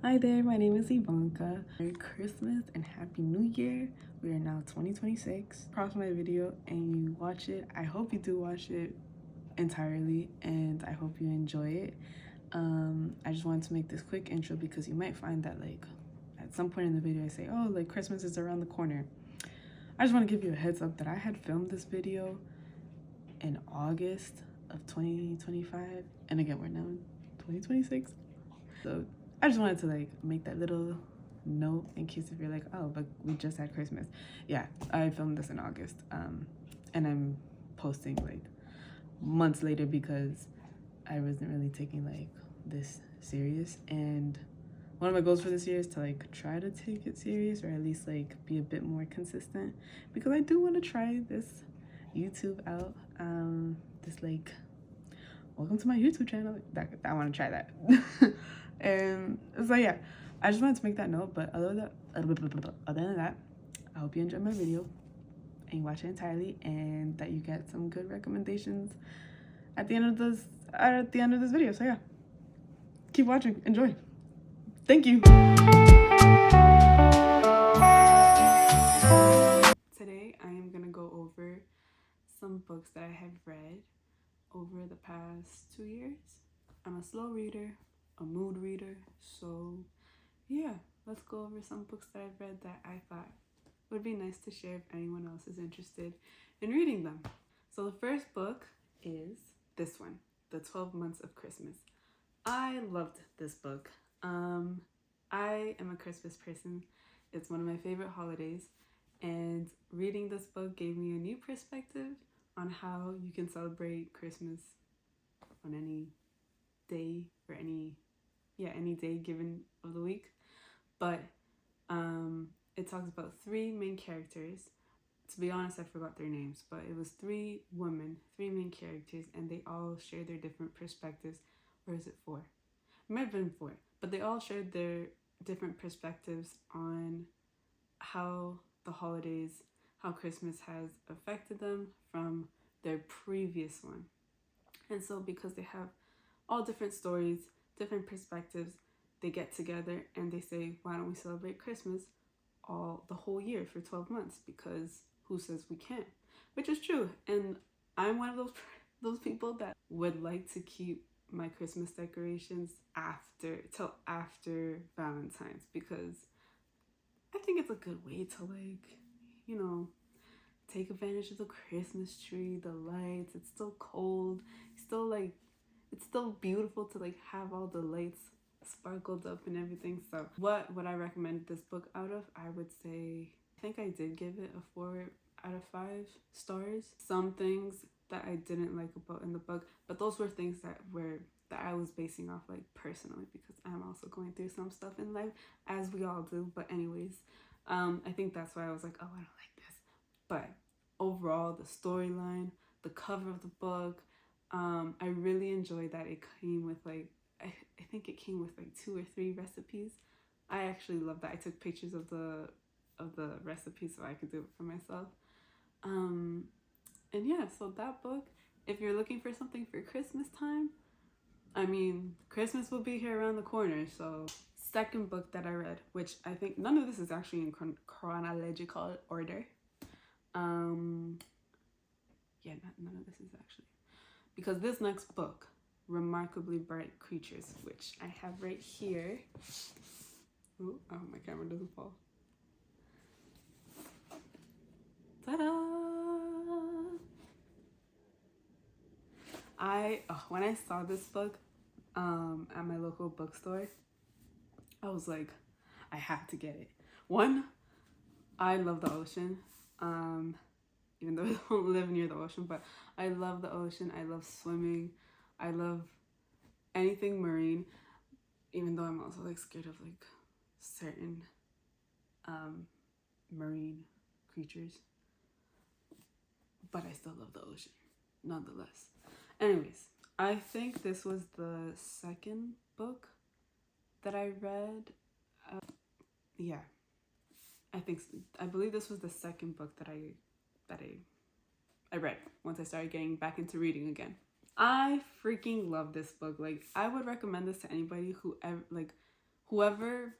Hi there, my name is Ivanka. Merry Christmas and Happy New Year. We are now 2026. Cross my video and you watch it. I hope you do watch it entirely and I hope you enjoy it. I just wanted to make this quick intro because you might find that like at some point in the video I say, oh, like Christmas is around the corner. I just want to give you a heads up that I had filmed this video in August of 2025 and again we're now in 2026. So I just wanted to like make that little note in case if you're like, oh, but we just had Christmas. Yeah, I filmed this in August, and I'm posting like months later because I wasn't really taking like this serious. And one of my goals for this year is to like try to take it serious or at least like be a bit more consistent because I do want to try this YouTube out. This like welcome to my YouTube channel. I want to try that. And so yeah, I just wanted to make that note. But other than that, I hope you enjoy my video and you watch it entirely, and that you get some good recommendations at the end of this video. So yeah, keep watching. Enjoy. Thank you. Today I am gonna go over some books that I have read over the past 2 years. I'm a slow reader, a mood reader, so yeah, let's go over some books that I've read that I thought would be nice to share if anyone else is interested in reading them. So the first book is this one, The 12 Months of Christmas. I loved this book. I am a Christmas person. It's one of my favorite holidays, and reading this book gave me a new perspective on how you can celebrate Christmas on any day or any day given of the week. But it talks about 3 main characters. To be honest, I forgot their names, but it was 3 women, 3 main characters, and they all share their different perspectives. Or is it 4? It might have been 4, but they all shared their different perspectives on how the holidays, how Christmas has affected them from their previous one. And so because they have all different stories, different perspectives, they get together and they say, why don't we celebrate Christmas the whole year for 12 months? Because who says we can't? Which is true. And I'm one of those people that would like to keep my Christmas decorations till after Valentine's, because I think it's a good way to like, take advantage of the Christmas tree, the lights. It's still cold. It's still beautiful to like have all the lights sparkled up and everything. So what would I recommend this book out of? I would say, I think I did give it a 4 out of 5 stars. Some things that I didn't like about in the book, but those were things that I was basing off like personally, because I'm also going through some stuff in life, as we all do. But anyways, I think that's why I was like, oh, I don't like this. But overall, the storyline, the cover of the book, I really enjoyed that it came with like, I think it came with like 2 or 3 recipes. I actually love that. I took pictures of the recipes so I could do it for myself. And yeah, so that book, if you're looking for something for Christmas time, I mean, Christmas will be here around the corner. So second book that I read, which I think none of this is actually in chronological order. Yeah, none of this is actually, because this next book, Remarkably Bright Creatures, which I have right here. Ooh, oh, my camera doesn't fall. Ta-da! When I saw this book at my local bookstore, I was like, I have to get it. One, I love the ocean. Even though I don't live near the ocean, but I love the ocean. I love swimming. I love anything marine, even though I'm also like scared of like certain marine creatures, but I still love the ocean nonetheless. Anyways, I think this was the second book that I read. Yeah, I believe this was the second book that I read once I started getting back into reading again. I freaking love this book. Like, I would recommend this to anybody who ever, like, whoever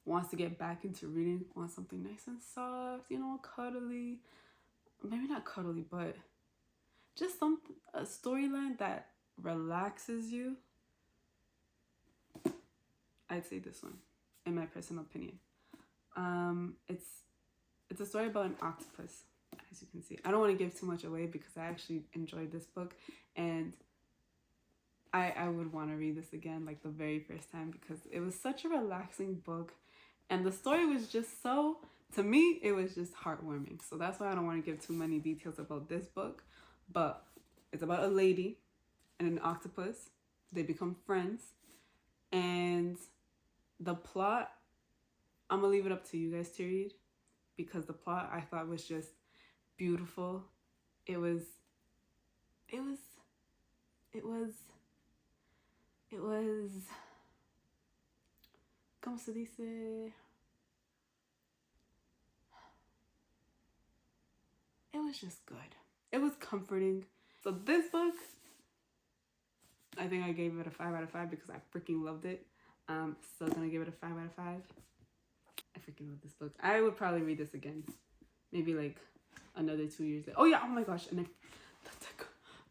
wants to get back into reading, wants something nice and soft, you know, cuddly, maybe not cuddly, but just a storyline that relaxes you, I'd say this one, in my personal opinion. It's a story about an octopus, as you can see. I don't want to give too much away because I actually enjoyed this book, and I would want to read this again, like the very first time, because it was such a relaxing book, and the story was just so, to me, it was just heartwarming. So that's why I don't want to give too many details about this book, but it's about a lady and an octopus. They become friends, and the plot, I'm gonna leave it up to you guys to read, because the plot I thought was just beautiful. It was ¿cómo se dice? It was just good. It was comforting. So this book, I think I gave it a 5 out of 5 because I freaking loved it. Still gonna give it a 5 out of 5. I freaking love this book. I would probably read this again, maybe like another 2 years later. Oh yeah, oh my gosh, and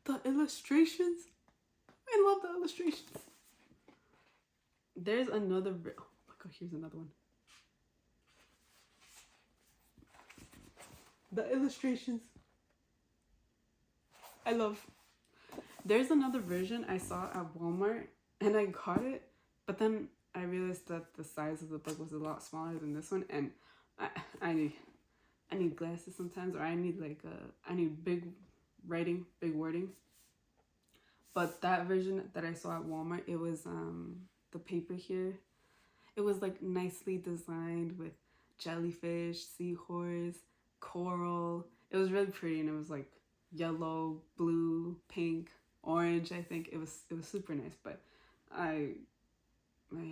the illustrations. I love the illustrations. There's another, oh my god, here's another one. The illustrations, I love. There's another version I saw at Walmart and I got it, but then I realized that the size of the book was a lot smaller than this one, and I need glasses sometimes, or I need I need big writing, big wording. But that version that I saw at Walmart, it was the paper here, it was like nicely designed with jellyfish, seahorse, coral. It was really pretty, and it was like yellow, blue, pink, orange. I think it was super nice, but I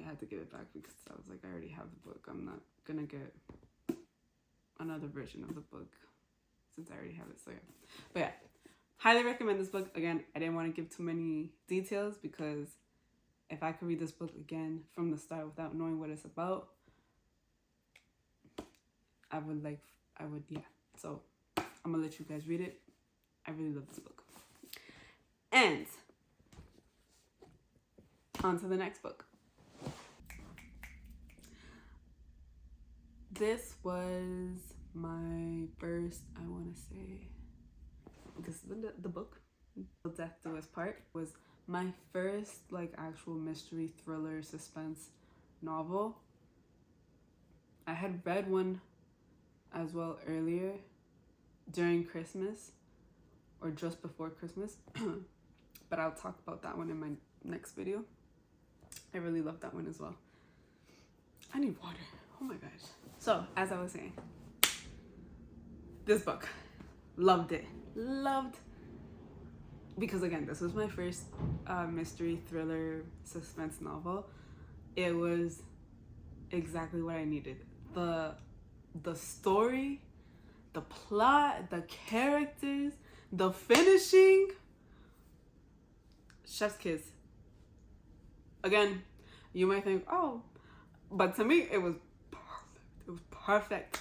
had to give it back because I was like, I already have the book. I'm not gonna get another version of the book since I already have it. So yeah, but yeah, highly recommend this book. Again, I didn't want to give too many details because if I could read this book again from the start without knowing what it's about, I would, yeah. So I'm gonna let you guys read it. I really love this book. And on to the next book. This was my first, I want to say, this is the book, Death Do Us Part, was my first like actual mystery thriller suspense novel. I had read one as well earlier during Christmas or just before Christmas, but I'll talk about that one in my next video. I really love that one as well. I need water. Oh my gosh. So, as I was saying, this book, loved it. Loved, because again, this was my first mystery thriller suspense novel. It was exactly what I needed. The story, the plot, the characters, the finishing, chef's kiss. Again, you might think, oh, but to me, it was perfect. It was perfect.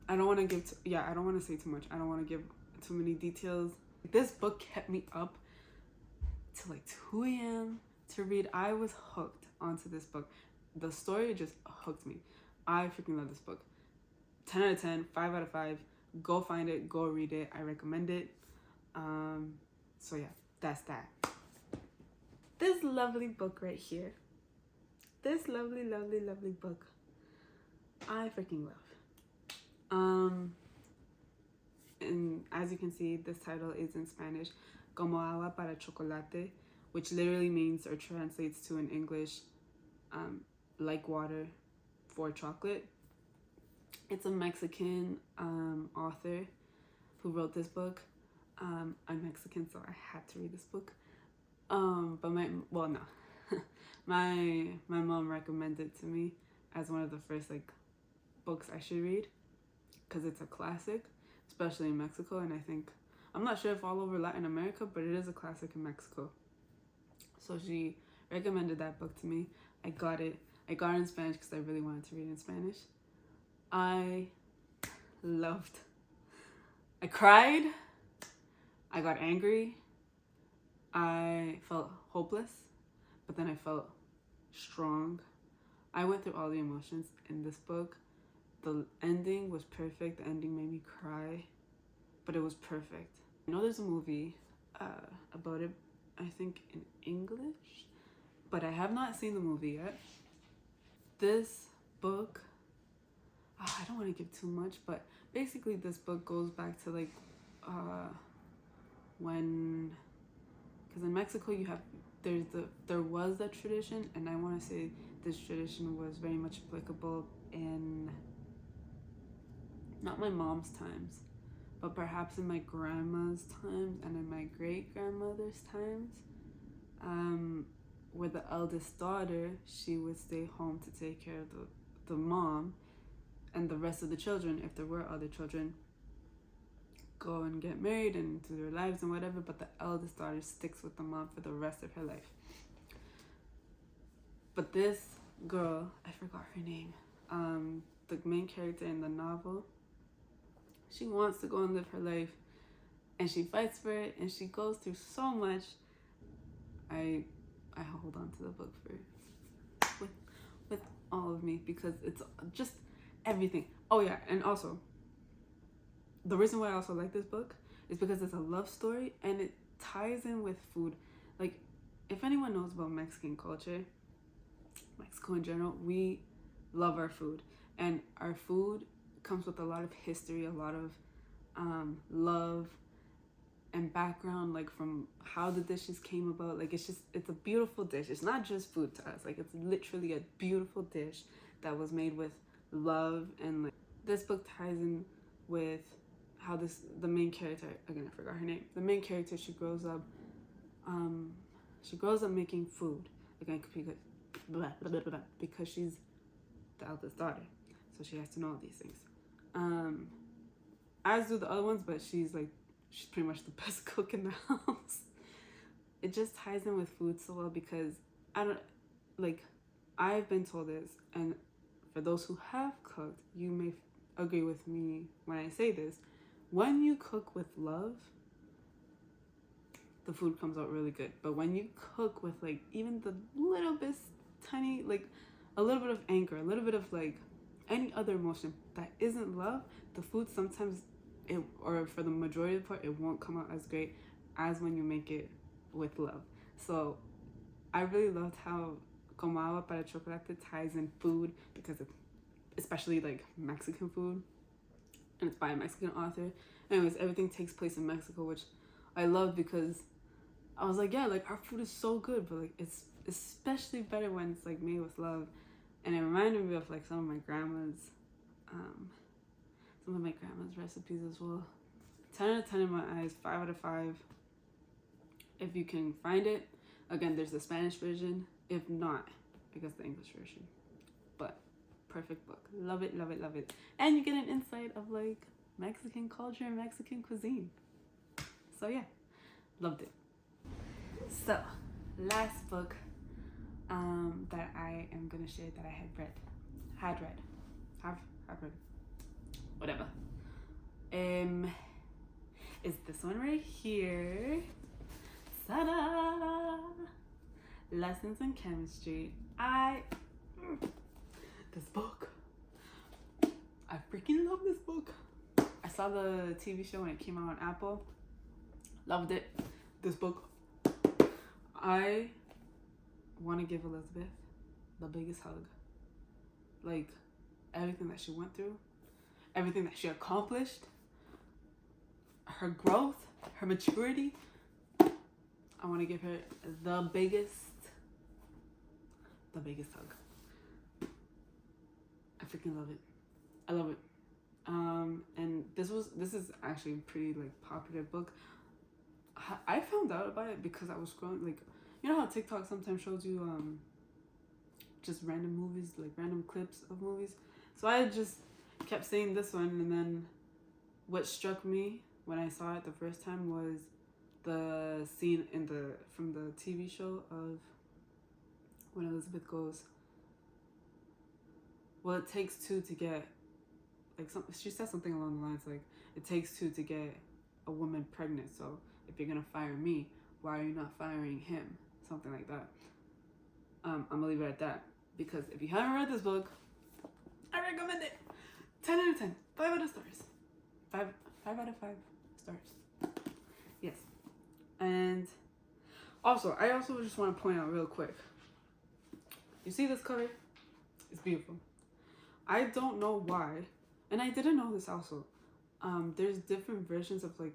I don't want to give, I don't want to say too much. I don't want to give too many details. This book kept me up till like 2 a.m. to read. I was hooked onto this book. The story just hooked me. I freaking love this book. 10 out of 10, 5 out of 5. Go find it, go read it. I recommend it. So yeah, that's that. This lovely book right here. This lovely, lovely, lovely book. I freaking love. And as you can see, this title is in Spanish, Como agua para chocolate, which literally means or translates to in English, like water for chocolate. It's a Mexican author who wrote this book. I'm Mexican, so I had to read this book. But my mom recommended it to me as one of the first like books I should read, because it's a classic, especially in Mexico, and I think, I'm not sure if all over Latin America, but it is a classic in Mexico. So she recommended that book to me. I got it. I got it in Spanish because I really wanted to read it in Spanish. I loved. I cried. I got angry. I felt hopeless, but then I felt strong. I went through all the emotions in this book. The ending was perfect. The ending made me cry, but it was perfect. I know there's a movie about it, I think in English, but I have not seen the movie yet. This book, I don't want to give too much, but basically this book goes back to like when, because in Mexico you have there was that tradition, and I want to say this tradition was very much applicable in not my mom's times, but perhaps in my grandma's times and in my great-grandmother's times, where the eldest daughter, she would stay home to take care of the mom, and the rest of the children, if there were other children, go and get married and do their lives and whatever, but the eldest daughter sticks with the mom for the rest of her life. But this girl, I forgot her name, the main character in the novel, she wants to go and live her life, and she fights for it, and she goes through so much. I hold on to the book with all of me, because it's just everything. Oh yeah, and also the reason why I also like this book is because it's a love story and it ties in with food. Like, if anyone knows about Mexican culture, Mexico in general, we love our food, and our food comes with a lot of history, a lot of love and background, like from how the dishes came about. Like, it's a beautiful dish. It's not just food to us, like it's literally a beautiful dish that was made with love. And like, this book ties in with how the main character, again I forgot her name, the main character, she grows up making food, again because she's the eldest daughter, so she has to know all these things, as do the other ones, but she's pretty much the best cook in the house. It just ties in with food so well, because I've been told this, and for those who have cooked, you may agree with me when I say this. When you cook with love, the food comes out really good. But when you cook with like even the little bit tiny, like a little bit of anger, a little bit of like any other emotion that isn't love, the food sometimes, or for the majority of the part, it won't come out as great as when you make it with love. So I really loved how Como Agua para Chocolate ties in food, because it's especially like Mexican food, and it's by a Mexican author. Anyways, everything takes place in Mexico, which I love, because I was like, yeah, like our food is so good, but like it's especially better when it's like made with love. And it reminded me of like some of my grandma's recipes as well. 10 out of 10 in my eyes, 5 out of 5 if you can find it. Again, there's the Spanish version. If not, I guess the English version. But perfect book. Love it, love it, love it. And you get an insight of like Mexican culture and Mexican cuisine. So yeah, loved it. So, last book that I am gonna share that I have read, whatever, is this one right here. Ta-da! Lessons in Chemistry. This book, I freaking love this book. I saw the TV show when it came out on Apple. Loved it. This book, I want to give Elizabeth the biggest hug. Like, everything that she went through, everything that she accomplished, her growth, her maturity, I want to give her the biggest hug. I freaking love it. I love it. And this is actually a pretty like popular book. I found out about it because I was scrolling, like, you know how TikTok sometimes shows you just random movies, like random clips of movies. So I just kept saying this one, and then what struck me when I saw it the first time was the scene from the TV show of when Elizabeth goes, well, it takes two to get, like, she says something along the lines like, it takes two to get a woman pregnant, so if you're gonna fire me, why are you not firing him? Something like that. I'm gonna leave it at that, because if you haven't read this book, I recommend it. 10 out of 10, 5 out of stars. 5 out of 5 stars. Yes. And also, I also just want to point out real quick. You see this cover? It's beautiful. I don't know why, and I didn't know this also. There's different versions of like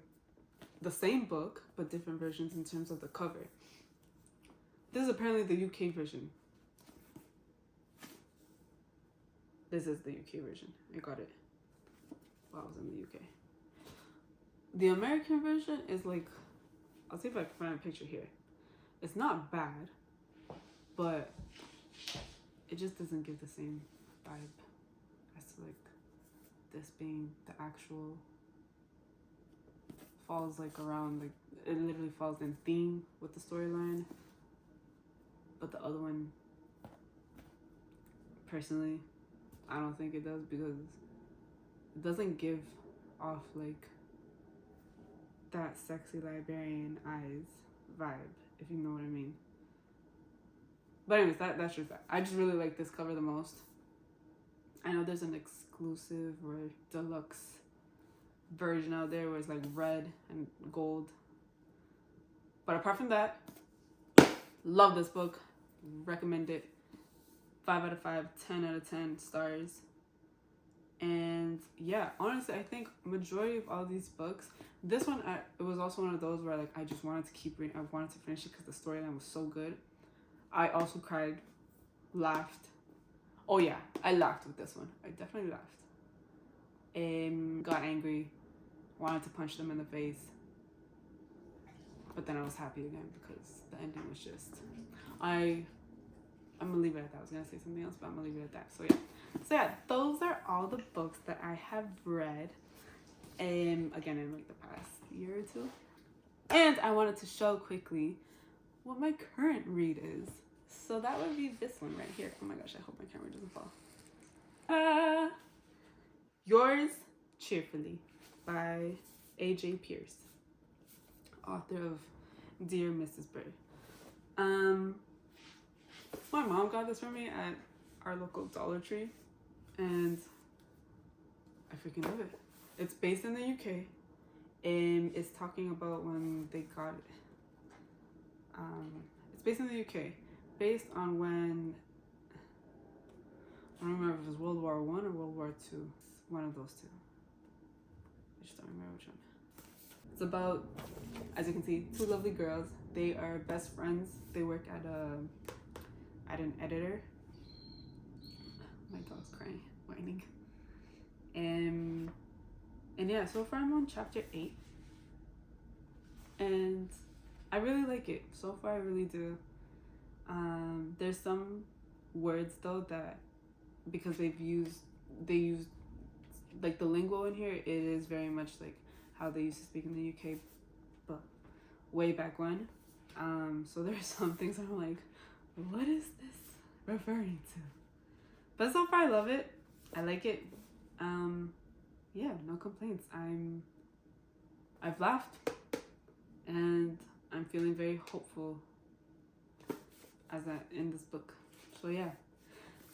the same book, but different versions in terms of the cover. This is apparently the UK version. This is the UK version. I got it while I was in the UK. The American version is like, I'll see if I can find a picture here. It's not bad, but it just doesn't give the same vibe as to like this being the actual, falls like around, like it literally falls in theme with the storyline. But the other one, personally, I don't think it does, because it doesn't give off like that sexy librarian eyes vibe, if you know what I mean. But anyways, that's just that. I just really like this cover the most. I know there's an exclusive or deluxe version out there where it's like red and gold. But apart from that, love this book. Recommend it. 5 out of 5, 10 out of 10 stars. And yeah, honestly, I think majority of all these books, this one, it was also one of those where like I just wanted to keep reading. I wanted to finish it because the storyline was so good. I also cried, laughed. Oh yeah, I laughed with this one. I definitely laughed. Got angry, wanted to punch them in the face. But then I was happy again because the ending was just, I'm gonna leave it at that. I was gonna say something else, but I'm gonna leave it at that. So yeah, those are all the books that I have read, again in like the past year or two. And I wanted to show quickly what my current read is. So that would be this one right here. Oh my gosh, I hope my camera doesn't fall. Yours Cheerfully by A.J. Pierce, author of Dear Mrs. Bird. My mom got this for me at our local Dollar Tree, and I freaking love it. It's based in the UK, and it's talking about when they got it. It's based in the UK, based on when, I don't remember if it was World War I or World War II. One of those two. I just don't remember which one. It's about, as you can see, two lovely girls. They are best friends. They work at an editor. My dog's crying, whining. And yeah, so far I'm on chapter 8. And I really like it. So far I really do. There's some words though that, because they use like the lingo in here, it is very much like how they used to speak in the UK, but way back when. So there's some things I'm like, what is this referring to? But so far I love it. I like it. Yeah, no complaints. I've laughed, and I'm feeling very hopeful in this book. So yeah.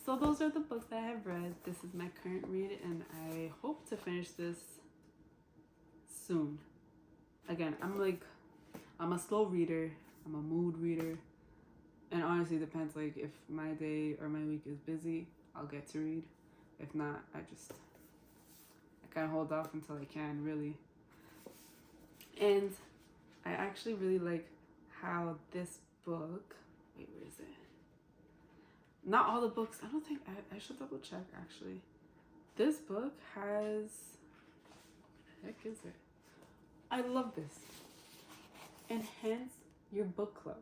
So those are the books that I have read. This is my current read, and I hope to finish this soon. Again, I'm a slow reader. I'm a mood reader. And honestly, it depends. Like, if my day or my week is busy, I'll get to read. If not, I kind of hold off until I can, really. And I actually really like how this book, wait, where is it? Not all the books, I don't think, I should double check actually. This book has, what the heck is it? I love this. Enhance your book club.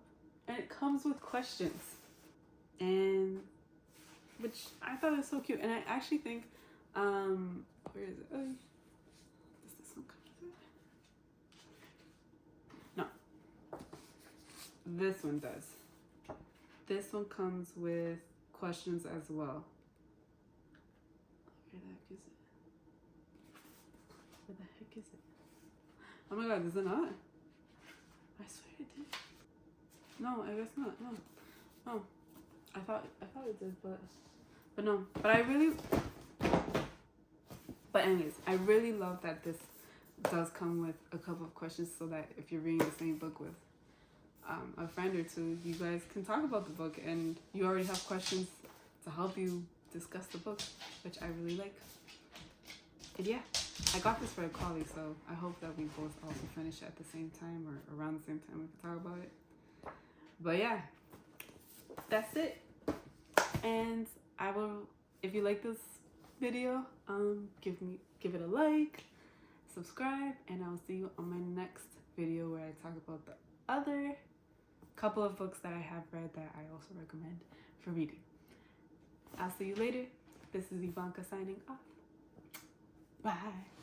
And it comes with questions. And, which I thought was so cute. And I actually think, where is it? Does this one come with it? No. This one does. this one comes with questions as well. Where the heck is it? Where the heck is it? Oh my god, is it not? I swear it did. No, I guess not. No. Oh. I thought it did, but no. But anyways, I really love that this does come with a couple of questions, so that if you're reading the same book with a friend or two, you guys can talk about the book and you already have questions to help you discuss the book, which I really like. And yeah, I got this for a colleague, so I hope that we both also finish at the same time or around the same time we can talk about it. But yeah, that's it. And I will, if you like this video, give it a like, subscribe, and I'll see you on my next video where I talk about the other couple of books that I have read that I also recommend for reading. I'll see you later. This is Ivanka signing off. Bye.